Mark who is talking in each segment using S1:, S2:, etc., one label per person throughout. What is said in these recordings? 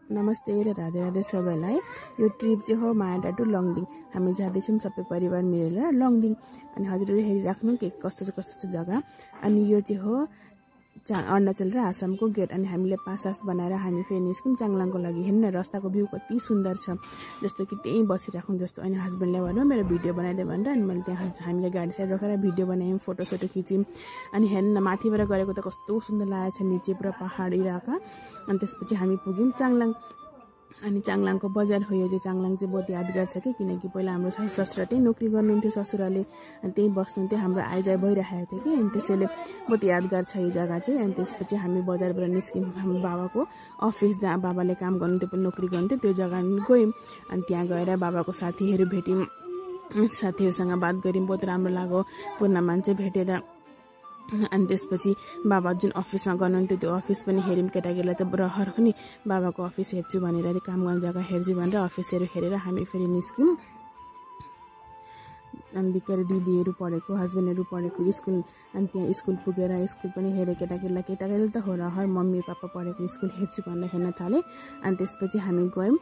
S1: नमस्ते र राधे राधे सबैलाई। यो ट्रिप चाहिँ हो मायाटा टु लङडिङ। हामी जाँदैछौँ सबै परिवार मिलेर लङडिङ। अनि हजुरहरू हेरिराख्नु के कस्तो छ जग्गा। अनि यो चाहिँ हो अरुणाचल र आसामको गेट। अनि हामीले पास बनाएर हामी फेरि निस्क्यौँ चाङलाङको लागि। हेर्नु न रस्ताको भ्यू कति सुन्दर छ, जस्तो कि त्यहीँ बसिराखौँ जस्तो। अनि हस्बेन्डले भन्नु मेरो भिडियो बनाइदियो भनेर, अनि मैले त्यहाँ हामीले गाडी साइड राखेर भिडियो बनायौँ, फोटोसोटो खिच्यौँ। अनि हेर्नु न माथिबाट गरेको त कस्तो सुन्दर लागेको छ, निचे पुरा पहाड इलाका। अनि त्यसपछि हामी पुग्यौँ चाङलाङ। अनि चाङलाङको बजार हो यो चाहिँ। चाङलाङ चाहिँ बहुत यादगार छ कि, किनकि पहिला हाम्रो ससुरा त्यही नोकरी गर्नुहुन्थ्यो ससुराले, अनि त्यहीँ बस्नुहुन्थ्यो। हाम्रो आइजाइ भइरहेको थियो कि, अनि त्यसैले बहुत यादगार छ यो जग्गा चाहिँ। अनि त्यसपछि हामी बजारबाट निस्क्यौँ। हाम्रो बाबाको अफिस जहाँ बाबाले काम गर्नुहुन्थ्यो, पनि नोकरी गर्नुहुन्थ्यो, त्यो जग्गा गयौँ। अनि त्यहाँ गएर बाबाको साथीहरू भेट्यौँ, साथीहरूसँग बात गऱ्यौँ, बहुत राम्रो लाग्यो पुरानो मान्छे भेटेर। अनि त्यसपछि बाबा जुन अफिसमा गर्नुहुन्थ्यो त्यो अफिस पनि हेऱ्यौँ। केटाकेटीलाई चाहिँ रहर हो नि, बाबाको अफिस हेर्छु भनेर काम गर्ने जग्गा हेर्छु भनेर अफिसहरू हेरेर हामी फेरि निस्क्यौँ। अनि बिचरा दिदीहरू पढेको, हस्बेन्डहरू पढेको स्कुल, अनि त्यहाँ स्कुल पुगेर स्कुल पनि हेरेँ। केटाकेटीले त हो रहर, मम्मी पापा पढेको स्कुल हेर्छु भनेर हेर्न थालेँ। अनि त्यसपछि हामी गयौँ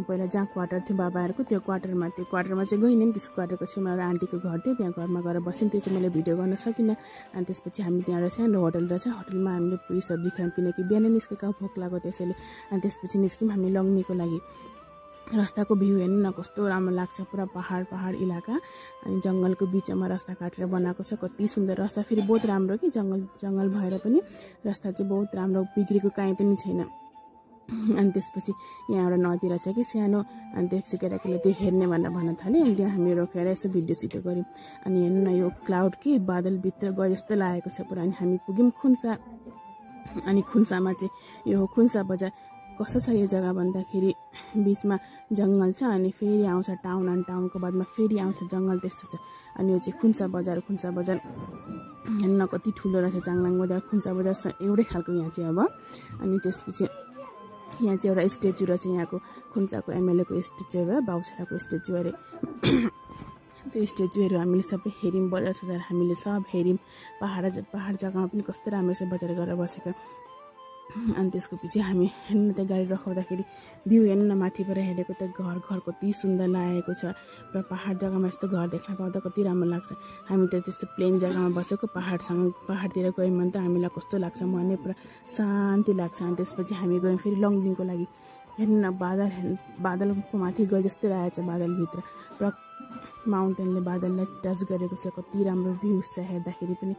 S1: पहिला जहाँ क्वार्टर थियो बाबाहरूको, त्यो क्वार्टरमा चाहिँ गइनौँ। त्यस क्वार्टरको छेउमा एउटा आन्टीको घर थियो, त्यहाँ घरमा गएर बस्यौँ। त्यो चाहिँ मैले भिडियो गर्न सकिनँ। अनि त्यसपछि हामी त्यहाँ रहेछ होटल रहेछ, होटलमा हामीले पुरी सब्जी खायौँ, किनकि बिहानै निस्केको भोक लाग्यो त्यसैले। अनि त्यसपछि निस्क्यौँ हामी लङ्नीको लागि। रास्ताको भ्यू हेर्नु न कस्तो राम्रो लाग्छ, पुरा पहाड इलाका। अनि जङ्गलको बिचमा रास्ता काटेर बनाएको छ, कति सुन्दर रास्ता। फेरि बहुत राम्रो कि जङ्गल भएर पनि रास्ता चाहिँ बहुत राम्रो, बिग्रेको काहीँ पनि छैन। अनि त्यसपछि यहाँ एउटा नदी रहेछ कि सानो, अनि त्यसपछि केटाकेटीले त्यो हेर्ने भनेर भन्न थालेँ। अनि त्यहाँ हामी रोकेर यसो भिडियो सिडियो गऱ्यौँ। अनि हेर्नु न यो क्लाउड कि बादलभित्र गए जस्तो लागेको छ पुरा। अनि हामी पुग्यौँ खुन्सा। अनि खुन्सामा चाहिँ यो हो खुन्सा बजार। कस्तो छ यो जग्गा भन्दाखेरि बिचमा जङ्गल छ, अनि फेरि आउँछ टाउन, अनि टाउनको बादमा फेरि आउँछ जङ्गल, त्यस्तो छ। अनि यो चाहिँ खुन्सा बजार हेर्नु न कति ठुलो रहेछ चाङलाङ बजार। खुन्सा बजार एउटै खालको यहाँ चाहिँ अब। अनि त्यसपछि यहाँ चाहिँ एउटा स्ट्याचु रहेछ, यहाँको खुन्साको एमएलएको स्ट्याचु भयो, बाउछराको स्ट्याचु अरे। त्यो स्ट्याचुहरू हामीले सबै हेऱ्यौँ, बजार सजार हामीले सब हेऱ्यौँ। पहाड जग्गामा पनि कस्तो राम्रो छ बजार गरेर बसेको। अनि त्यसको पछि हामी हेर्नु त्यहाँ गाडी रखाउँदाखेरि भ्यू हेर्नु न, माथिबाट हेरेको त घर कति सुन्दर लागेको छ। पुरा पहाड जग्गामा यस्तो घर देख्न पाउँदा कति राम्रो लाग्छ। हामी त त्यस्तो प्लेन जग्गामा बसेको, पहाडतिर गयौँ भने त हामीलाई कस्तो लाग्छ, मन पुरा शान्ति लाग्छ। अनि त्यसपछि हामी गयौँ फेरि लङडिङको लागि। हेर्नु न बादलको माथि गए जस्तो लागेको छ, बादलभित्र पुरा माउन्टेनले बादललाई टच गरेको छ, कति राम्रो भ्यूज छ। हेर्दाखेरि पनि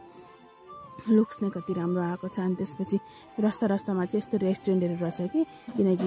S1: लुक्स नै कति राम्रो आएको छ। अनि त्यसपछि रस्तामा चाहिँ यस्तो रेस्टुरेन्टहरू रहेछ कि, किनकि